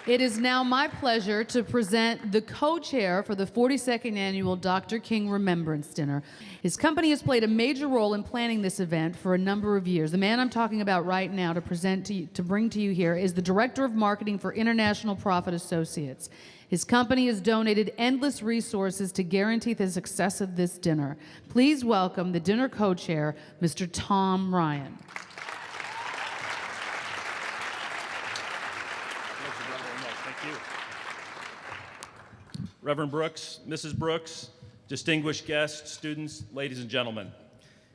It is now my pleasure to present the co-chair for the 42nd Annual Dr. King Remembrance Dinner. His company has played a major role in planning this event for a number of years. The man I'm talking about right now to bring to you here is the Director of Marketing for International Profit Associates. His company has donated endless resources to guarantee the success of this dinner. Please welcome the dinner co-chair, Mr. Tom Ryan. Thank you. Reverend Brooks, Mrs. Brooks, distinguished guests, students, ladies and gentlemen,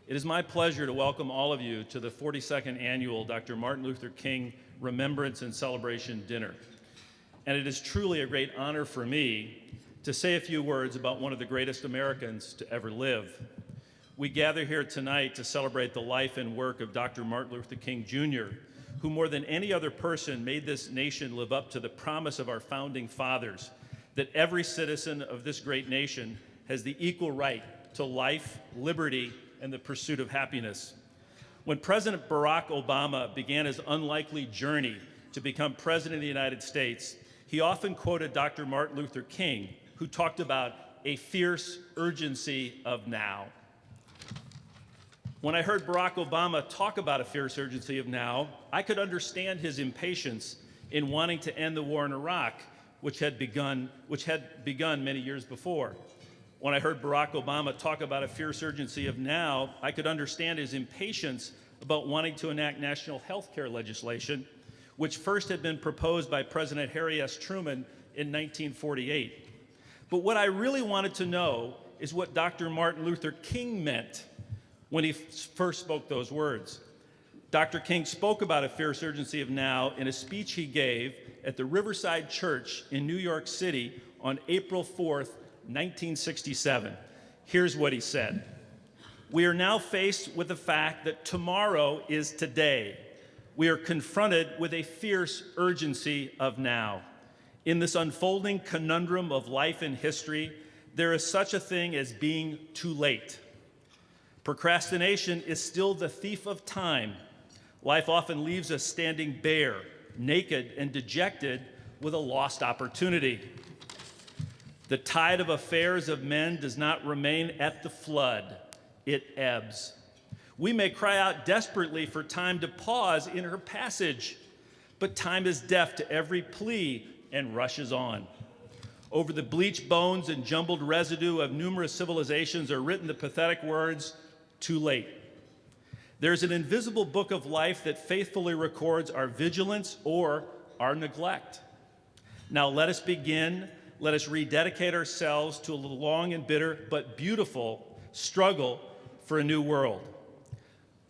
it is my pleasure to welcome all of you to the 42nd Annual Dr. Martin Luther King Remembrance and Celebration Dinner. And it is truly a great honor for me to say a few words about one of the greatest Americans to ever live. We gather here tonight to celebrate the life and work of Dr. Martin Luther King Jr., who more than any other person made this nation live up to the promise of our founding fathers that every citizen of this great nation has the equal right to life, liberty, and the pursuit of happiness. When President Barack Obama began his unlikely journey to become President of the United States, he often quoted Dr. Martin Luther King, who talked about a fierce urgency of now. When I heard Barack Obama talk about a fierce urgency of now, I could understand his impatience in wanting to end the war in Iraq, which had begun many years before. When I heard Barack Obama talk about a fierce urgency of now, I could understand his impatience about wanting to enact national health care legislation, which first had been proposed by President Harry S. Truman in 1948. But what I really wanted to know is what Dr. Martin Luther King meant when he first spoke those words. Dr. King spoke about a fierce urgency of now in a speech he gave at the Riverside Church in New York City on April 4th, 1967. Here's what he said. "We are now faced with the fact that tomorrow is today. We are confronted with a fierce urgency of now. In this unfolding conundrum of life and history, there is such a thing as being too late. Procrastination is still the thief of time. Life often leaves us standing bare, naked, and dejected with a lost opportunity. The tide of affairs of men does not remain at the flood. It ebbs. We may cry out desperately for time to pause in her passage, but time is deaf to every plea and rushes on. Over the bleached bones and jumbled residue of numerous civilizations are written the pathetic words, 'Too late.' There's an invisible book of life that faithfully records our vigilance or our neglect. Now let us begin. Let us rededicate ourselves to a long and bitter but beautiful struggle for a new world."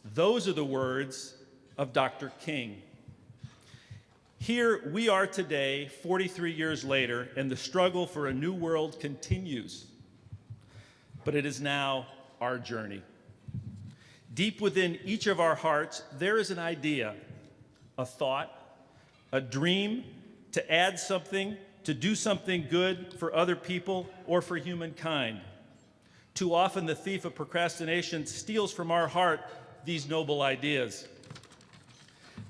Those are the words of Dr. King. Here we are today, 43 years later, and the struggle for a new world continues. But it is now our journey. Deep within each of our hearts, there is an idea, a thought, a dream to add something, to do something good for other people or for humankind. Too often, the thief of procrastination steals from our heart these noble ideas.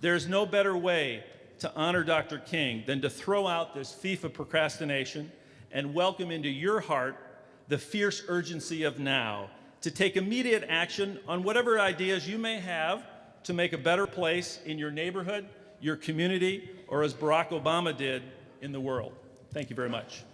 There's no better way to honor Dr. King than to throw out this thief of procrastination and welcome into your heart the fierce urgency of now, to take immediate action on whatever ideas you may have to make a better place in your neighborhood, your community, or as Barack Obama did, in the world. Thank you very much.